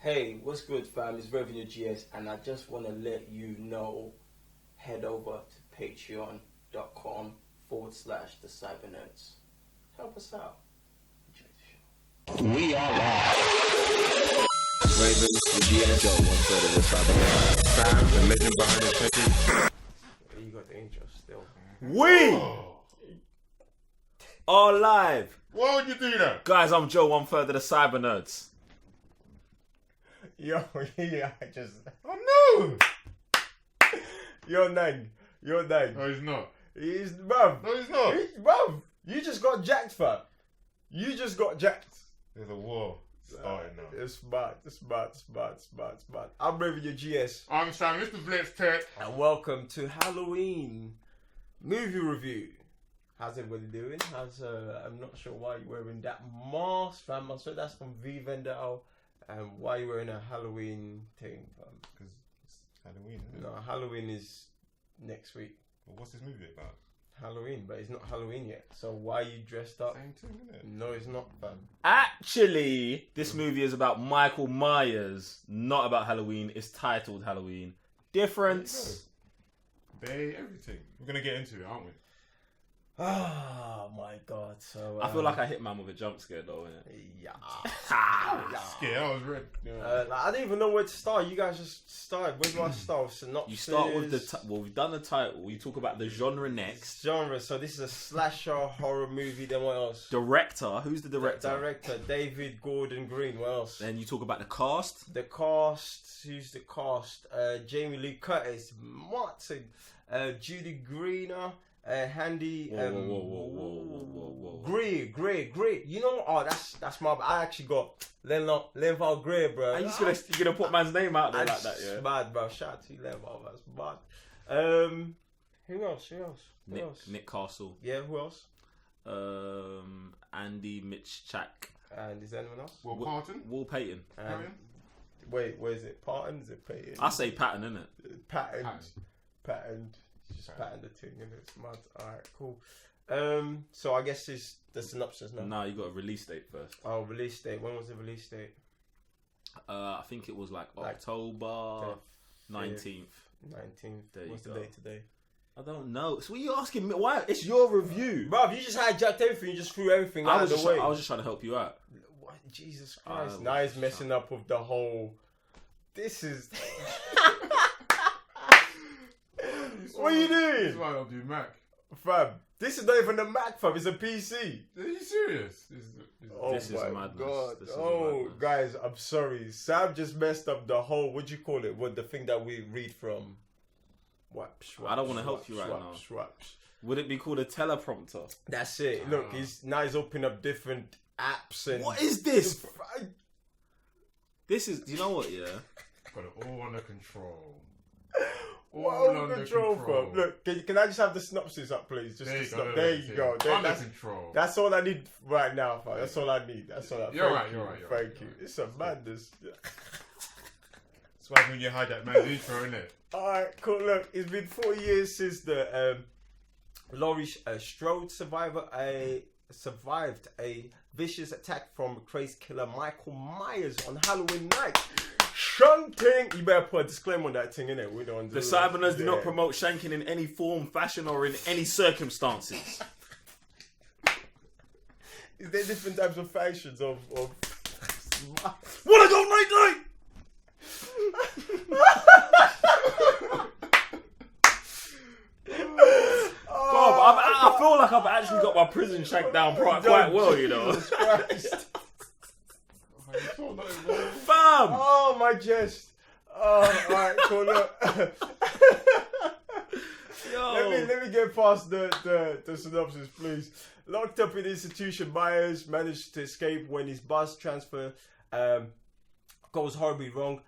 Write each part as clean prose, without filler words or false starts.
Hey, what's good, fam? It's Revenue GS, and I just want to let you know, head over to patreon.com/the Cybernerds. Help us out. Enjoy the show. We are live. Raven, GS, Joe, 1/3 of the Cybernerds. Sam, the legend behind the curtain. You got the intro still. We are live. Why would you do that? Guys, I'm Joe, 1/3 of the Cybernerds. Yo, yeah, I just... Oh no! You're nang. No, he's not. He's... Bruv. No, he's not. Bruv, you just got jacked, fam. You just got jacked. There's a war starting now. It's bad. I'm Revenue GS. I'm Sam, Mr. Blitz Tech. And welcome to Halloween movie review. How's everybody doing? I'm not sure why you're wearing that mask, fam. I swear that's from V Vendetta. And why you wearing a Halloween thing, fam? Because it's Halloween, isn't it? No, Halloween is next week. Well, what's this movie about? Halloween, but it's not Halloween yet. So why are you dressed up? Same thing, isn't it? No, it's not, fam. Actually, this movie is about Michael Myers, not about Halloween. It's titled Halloween. Difference. They, everything. We're going to get into it, aren't we? Oh my god. So I feel like I hit man with a jump scare though, innit? yeah. Scared, I was red. I don't even know where to start. You guys just start. Where do I start? Synopsis. You start with the well, we've done the title. You talk about the genre next. Genre. So this is a slasher horror movie. Then what else? Director. Who's the director? Director David Gordon Green. What else? Then you talk about the cast. The cast. Who's the cast? Jamie Lee Curtis, Martin, Judy Greener. Handy. Whoa. Gray. You know, that's my. I actually got Lenval Gray, bro. And you're gonna put man's name out there like that, yeah? Bad, bro. Shout out to Lenval, that's bad. Who else? Nick Castle. Yeah, who else? Andy Mitchchak. And is there anyone else? Will Parton? Will Payton. Wait, where is it? Parton? Is it Payton? I say Patton, innit? Patton. Just patting the thing and it's mad. Alright, cool. So I guess it's the synopsis now. No, you got a release date first. Oh, release date. When was the release date? I think it was like October 19th. 19th. What's the go. date today? I don't know. So what are you asking me? Why? It's your review. Bruv, you just hijacked everything. You just threw everything out of the way. I was just trying to help you out. What? Jesus Christ. Now he's messing up with the whole... This is... What are you doing? This is why I don't do Mac. Fam, this is not even a Mac, fam. It's a PC. Are you serious? This is madness. God. This is madness. madness. Guys, I'm sorry. Sam just messed up the whole, what do you call it? What the thing that we read from? I don't want to help you right now. Would it be called a teleprompter? That's it. Look, he's opening up different apps and... What is this? This is... You know what, yeah? Got it all under control. All under control, fam. Look, can I just have the synopsis up, please? Just to stop. There you go. Under control. That's all I need right now, fam. That's all I need. You're right. Thank you. It's a madness. That's why when you hide that man's intro, innit? Alright, cool. Look, it's been 4 years since the Laurie Strode survived a vicious attack from crazy killer Michael Myers on Halloween night. Shanking! You better put a disclaimer on that thing, innit? We don't do The Cybernerds do not promote shanking in any form, fashion, or in any circumstances. Is there different types of factions of... Wanna go night-night? Bob, I feel like I've actually got my prison shank down quite well, you know. Jesus Christ. Fam! Oh, my chest. Oh, alright, cool. Look. Yo. Let me get past the synopsis, please. Locked up in institution, Myers managed to escape when his bus transfer goes horribly wrong.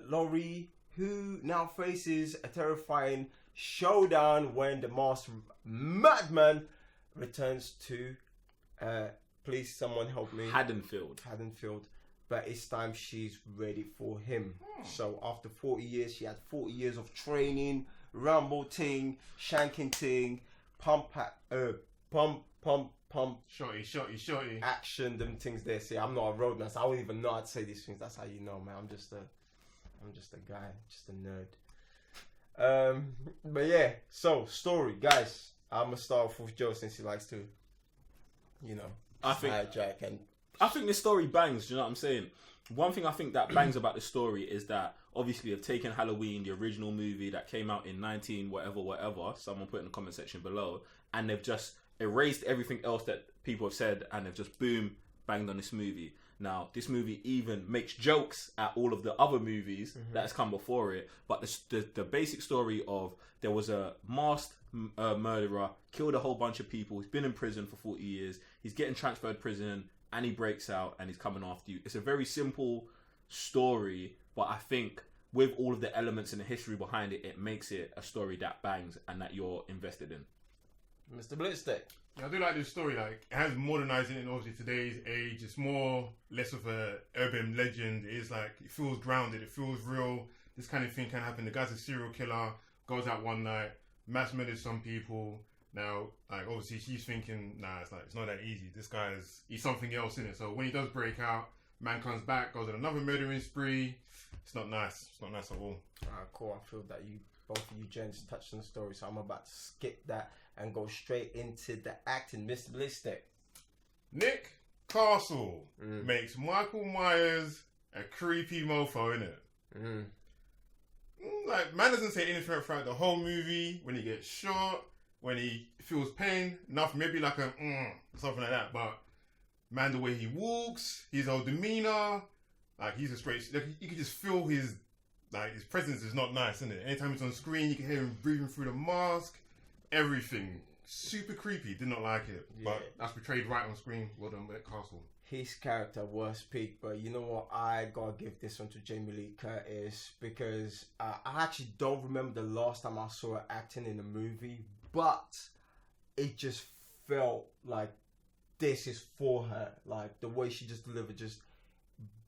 Laurie, who now faces a terrifying showdown when the masked madman returns to please someone help me. Haddonfield. But it's time she's ready for him. So after 40 years, she had 40 years of training, rumble ting, shanking ting, pump pump, Shorty. action, them things there. See, I'm not a roadman, so I wouldn't even know how to say these things. That's how you know, man. I'm just a guy, just a nerd. But yeah, so story, guys. I'm gonna start off with Joe since he likes to, I think hijack and. I think this story bangs. Do you know what I'm saying? One thing I think that bangs about the story is that obviously they've taken Halloween, the original movie that came out in 19 whatever. Someone put in the comment section below, and they've just erased everything else that people have said, and they've just boom banged on this movie. Now, this movie even makes jokes at all of the other movies that has come before it, but the basic story of there was a masked murderer, killed a whole bunch of people, he's been in prison for 40 years, he's getting transferred prison, and he breaks out and he's coming after you. It's a very simple story, but I think with all of the elements and the history behind it, it makes it a story that bangs and that you're invested in. Mr. Blitzstick. Yeah, I do like this story. Like, it has modernized it in obviously today's age. It's less of a urban legend. It's like, it feels grounded. It feels real. This kind of thing can happen. The guy's a serial killer, goes out one night, mass murders some people. Now, like, obviously she's thinking, nah, it's not that easy. This he's something else in it. So when he does break out, man comes back, goes on another murdering spree. It's not nice. It's not nice at all. Alright, cool. I feel that both of you gents touched on the story, so I'm about to skip that and go straight into the acting. Mr. Blitzstick. Nick Castle makes Michael Myers a creepy mofo, innit? Like, man doesn't say anything throughout the whole movie. When he gets shot, when he feels pain, nothing, maybe like a something like that. But man, the way he walks, his whole demeanor, like, he's a straight. Like, you can just feel his presence is not nice, isn't it? Anytime he's on screen, you can hear him breathing through the mask. Everything super creepy. Did not like it, but that's portrayed right on screen. Well done, Nick Castle. His character was peak, but you know what? I gotta give this one to Jamie Lee Curtis because I actually don't remember the last time I saw her acting in a movie, but it just felt like this is for her. Like, the way she just delivered, just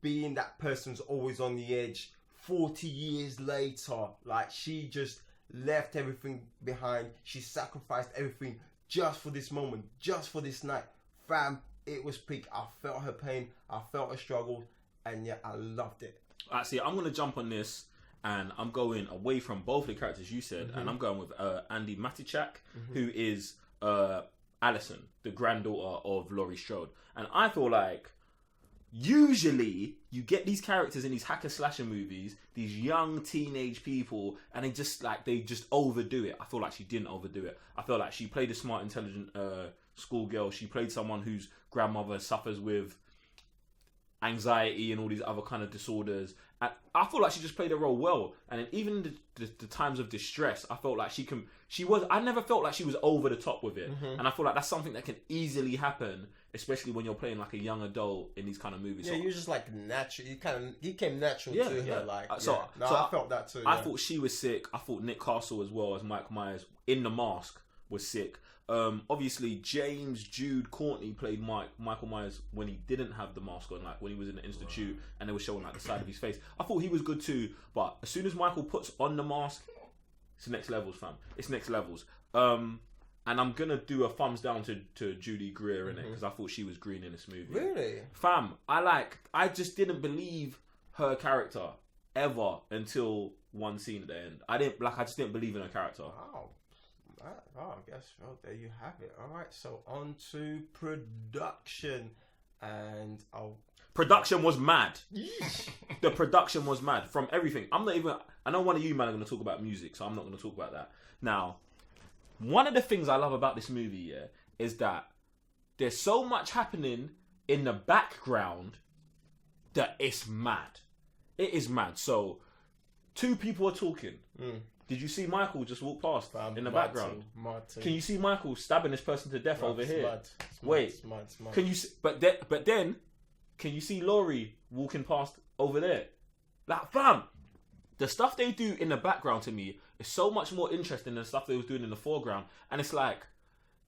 being that person's always on the edge 40 years later. Like, she just left everything behind. She sacrificed everything just for this moment, just for this night. Fam, it was peak. I felt her pain, I felt her struggle, and yeah, I loved it. Actually, I'm going to jump on this, and I'm going away from both the characters you said, and I'm going with Andy Matichak, who is Alison, the granddaughter of Laurie Strode. And I feel like usually you get these characters in these hacker slasher movies, these young teenage people, and they just overdo it. I feel like she didn't overdo it. I feel like she played a smart, intelligent schoolgirl. She played someone whose grandmother suffers with anxiety and all these other kind of disorders. And I feel like she just played her role well. And even in the times of distress, I felt like I never felt like she was over the top with it. And I feel like that's something that can easily happen, especially when you're playing like a young adult in these kind of movies. Yeah, so, you're just like natural. You came natural to her. Like, so I felt that too. I thought she was sick. I thought Nick Castle as well as Michael Myers in The Mask was sick. Obviously James Jude Courtney played Michael Myers when he didn't have the mask on, like when he was in the institute and they were showing like the side of his face. I thought he was good too, but as soon as Michael puts on the mask, it's next levels, fam. It's next levels. And I'm gonna do a thumbs down to Judy Greer in it because I thought she was green in this movie. Really? Fam, I just didn't believe her character ever until one scene at the end. I just didn't believe in her character. Wow. I guess, well, there you have it. Alright, so on to production. And production was mad. The production was mad from everything. I know one of you man are going to talk about music, so I'm not going to talk about that. Now, one of the things I love about this movie, is that there's so much happening in the background that it's mad. It is mad. So, two people are talking. Did you see Michael just walk past in the background? Martin. Can you see Michael stabbing this person to death over here? Wait. Smart. Can you? But then, can you see Laurie walking past over there? Like, fam, the stuff they do in the background to me is so much more interesting than the stuff they was doing in the foreground. And it's like,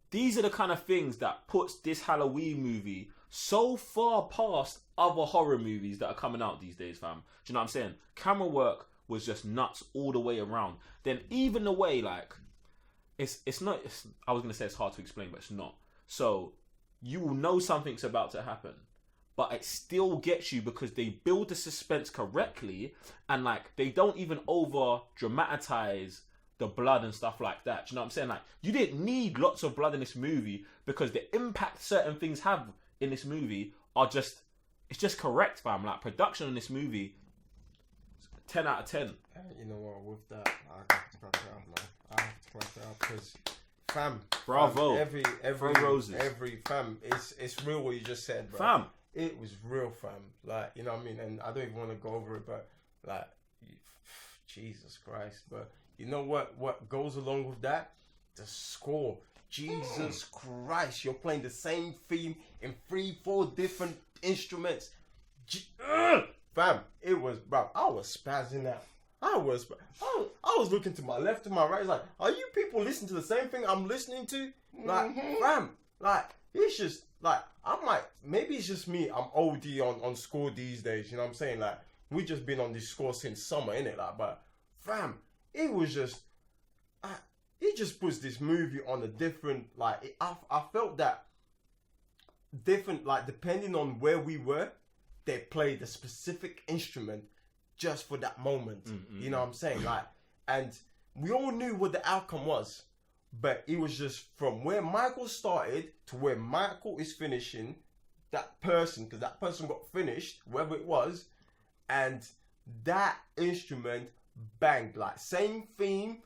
these are the kind of things that puts this Halloween movie so far past other horror movies that are coming out these days, fam. Do you know what I'm saying? Camera work was just nuts all the way around. Then even the way, like, I was going to say it's hard to explain, but it's not. So, you will know something's about to happen, but it still gets you because they build the suspense correctly, and like they don't even over dramatize the blood and stuff like that. Do you know what I'm saying? Like, you didn't need lots of blood in this movie because the impact certain things have in this movie are just, it's just correct, fam. Like, production in this movie, 10 out of 10. You know what? With that, I have to clap it out, man. I have to clap it out because, fam, Bravo. Every Throw roses. every fam, it's real what you just said, bro. Fam. It was real, fam. Like, you know what I mean? And I don't even want to go over it, but like, Jesus Christ. But you know what goes along with that? The score. Jesus Christ. You're playing the same theme in 3-4 different instruments. Fam, it was, bro, I was spazzing out. I was looking to my left, to my right. It's like, are you people listening to the same thing I'm listening to? Like, fam, like, it's just, like, I'm like, maybe it's just me. I'm OD on score these days. You know what I'm saying? Like, we just been on this score since summer, innit? Like, but, fam, it was just, it just puts this movie on a different, like, I felt that different, like, depending on where we were, they played a specific instrument just for that moment. You know what I'm saying? Like, and we all knew what the outcome was, but it was just from where Michael started to where Michael is finishing, that person, because that person got finished, whoever it was, and that instrument banged. Like, same theme,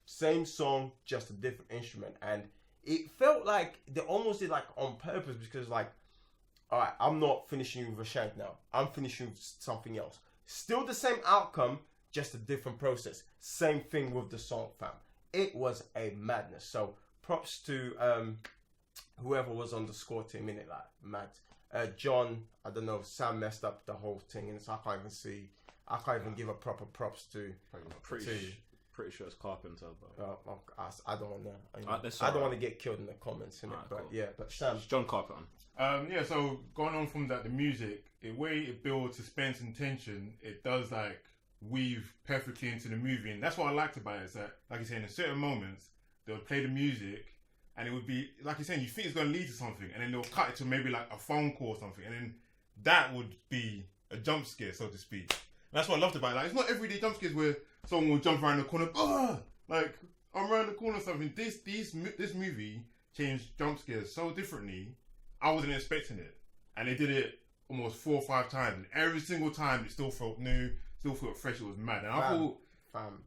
same song, just a different instrument. And it felt like they almost did like on purpose, because like, all right, I'm not finishing with a shank now. I'm finishing with something else. Still the same outcome, just a different process. Same thing with the song, fam. It was a madness. So props to whoever was on the score team, innit? Like, mad. John, I don't know, Sam messed up the whole thing, and so I can't even see. I can't even give a proper props to. Pretty sure it's Carpenter, but I don't want to. I I don't want to get killed in the comments, innit? Alright, But cool. yeah, but Sam. it's John Carpenter. Yeah, so going on from that, the music, the way it builds suspense and tension, it does like weave perfectly into the movie, and that's what I liked about it. Is that, like you're saying, in certain moments they'll play the music, and it would be like you're saying, you think it's going to lead to something, and then they'll cut it to maybe like a phone call or something, and then that would be a jump scare, so to speak. And that's what I loved about it. Like, it's not everyday jump scares where someone will jump around the corner, like I'm around the corner or something. This movie changed jump scares so differently. I wasn't expecting it, and they did it almost 4 or 5 times, and every single time it still felt new, still felt fresh. It was mad, and I thought,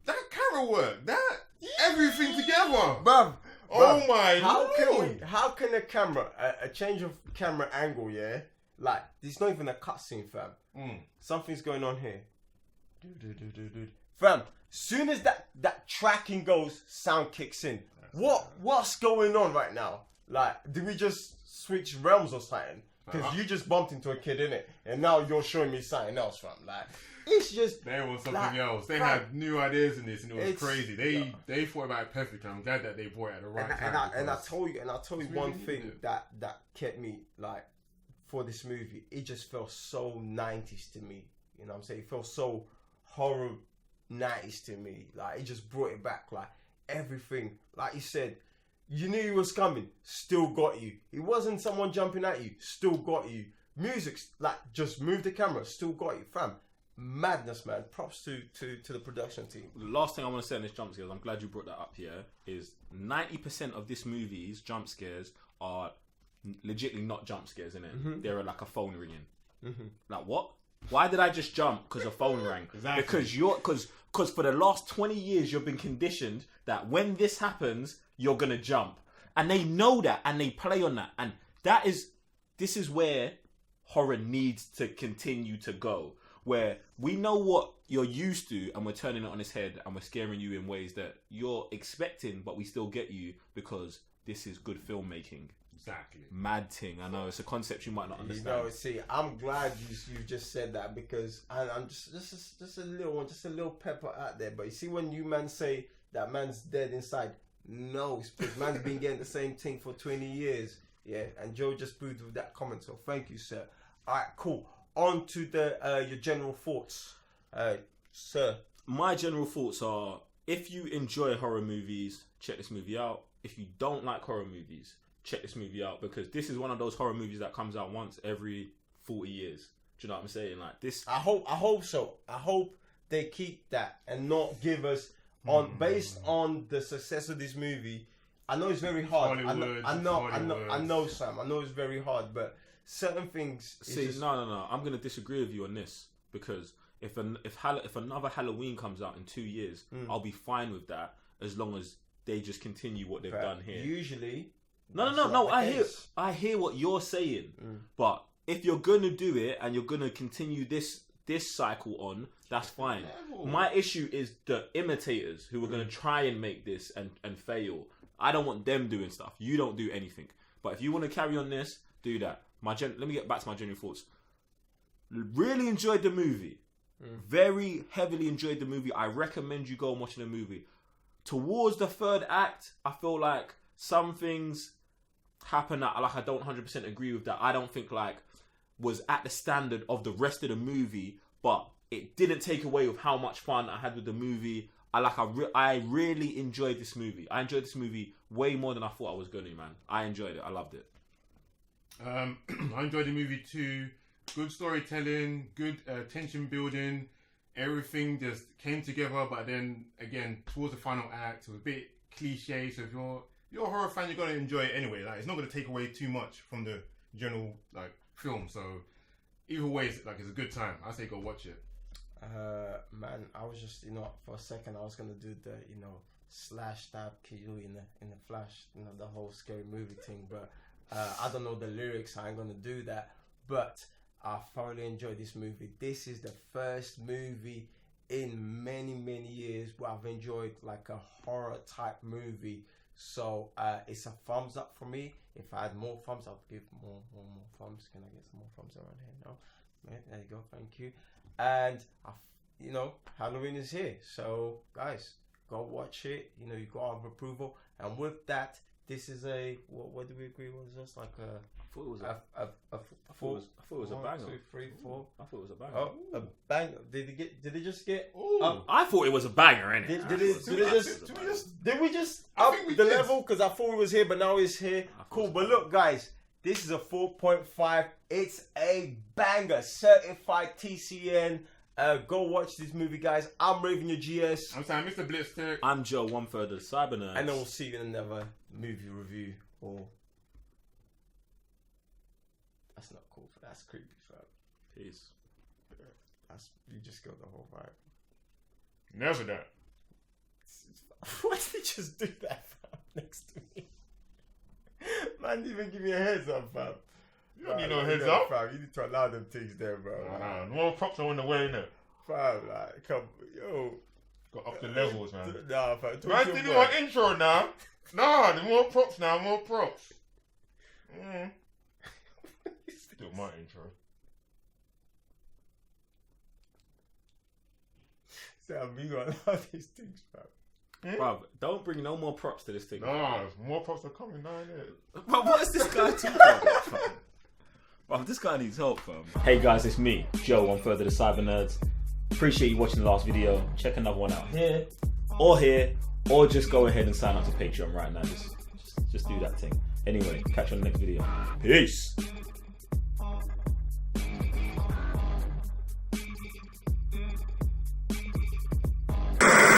that camera work, that everything together, Bruv, oh my Lord. How can a camera, a change of camera angle, yeah? Like, it's not even a cutscene, fam. Something's going on here. Fam, soon as that tracking goes, sound kicks in. What's going on right now? Like, did we just switch realms or something? Because you just bumped into a kid, innit? And now you're showing me something else, fam. Like, it's just... They want something like, else. They had new ideas in this, and it was crazy. They thought about it perfectly. I'm glad that they brought it at the right time. And I'll tell you one really thing needed. that kept me, like, for this movie, it just felt so 90s to me. You know what I'm saying? It felt so horror 90s to me. Like, it just brought it back. Like, everything. Like you said, you knew he was coming, still got you. It wasn't someone jumping at you, still got you. Music's like, just move the camera, still got you, fam. Madness, man. Props to the production team. The last thing I want to say on this jump scares, I'm glad you brought that up here, is 90% of this movie's jump scares are legitimately not jump scares, innit? They're like a phone ringing. Like, what? Why did I just jump because a phone rang? Exactly. Because for the last 20 years you've been conditioned that when this happens, you're gonna jump. And they know that, and they play on that. And this is where horror needs to continue to go. Where we know what you're used to, and we're turning it on its head, and we're scaring you in ways that you're expecting, but we still get you because this is good filmmaking. Exactly. Mad thing. I know it's a concept you might not understand. You know, see, I'm glad you just said that, because I'm just a little pepper out there. But you see, when you man say that man's dead inside, no, it's because man's been getting the same thing for 20 years. Yeah, and Joe just proved with that comment, so thank you, sir. All right, cool. On to your general thoughts, sir. My general thoughts are: if you enjoy horror movies, check this movie out. If you don't like horror movies, check this movie out, because this is one of those horror movies that comes out once every 40 years. Do you know what I'm saying? Like this. I hope so. I hope they keep that and not give us based on the success of this movie. I know it's very hard. I know, Sam. I know it's very hard, but certain things. No. I'm gonna disagree with you on this, because if another Halloween comes out in 2 years, I'll be fine with that, as long as they just continue what they've done here. Usually. No. I hear what you're saying, but if you're gonna do it and you're gonna continue this cycle on, that's fine. My issue is the imitators who are gonna try and make this and fail. I don't want them doing stuff. You don't do anything. But if you want to carry on this, do that. Let me get back to my genuine thoughts. Really enjoyed the movie. Very heavily enjoyed the movie. I recommend you go and watch the movie. Towards the third act, I feel like some things happen that I don't 100% agree with, that I don't think like was at the standard of the rest of the movie, but it didn't take away with how much fun I had with the movie. I really enjoyed this movie. I enjoyed this movie way more than I thought I was going to, man. I enjoyed it. I loved it. I enjoyed the movie too. Good storytelling, good tension building. Everything just came together, but then again, towards the final act, it was a bit cliche. So if you're a horror fan, you're gonna enjoy it anyway. Like, it's not gonna take away too much from the general like film. So either way, it's a good time. I say go watch it. Man, I was just, for a second I was gonna do the, slash stab kill in the flash, the whole scary movie thing, but I don't know the lyrics. I ain't gonna do that. But I thoroughly enjoyed this movie. This is the first movie in many years where I've enjoyed like a horror type movie. So it's a thumbs up for me. If I had more thumbs, I'd give more thumbs. Can I get some more thumbs around here? No. Yeah, there you go. Thank you. And Halloween is here, so guys, go watch it. You got our approval, and with that, this is a what do we agree was just like a. I thought it was a banger. 1, 2, 3, 4. I thought it was a banger. Oh, a banger! Did it just get? I thought it was a banger, innit? Did we just up the level? Because I thought it was here, but now it's here. Cool, but look, guys, this is a 4.5. It's a banger, certified TCN. Go watch this movie, guys. I'm Raven your GS. I'm saying Mr. Blitztech. I'm Joe, 1/3 of the Cybernerds. And then we'll see you in another movie review. Or that's not cool. That's creepy, fam. Peace. You just got the whole vibe. Never that. Why did he just do that, fam? Next to me. Man didn't even give me a heads up, fam. You don't need no heads up. Fam. You need to allow them things there, bro. More props are on the way, innit? Fam, come, yo. Got up the levels, man. Nah, fam. Man, did you want intro now? Nah, the more props now, more props. Do my intro. Sam, you gotta allow these things, fam. Bruv, don't bring no more props to this thing. Nah, more props are coming down here. Bruv, what is this guy talking about, fam? Bruv, this guy needs help, fam. Hey guys, it's me, Joe, 1/3 of the Cybernerds. Appreciate you watching the last video. Check another one out here, or just go ahead and sign up to Patreon right now. Just do that thing. Anyway, catch you on the next video. Peace.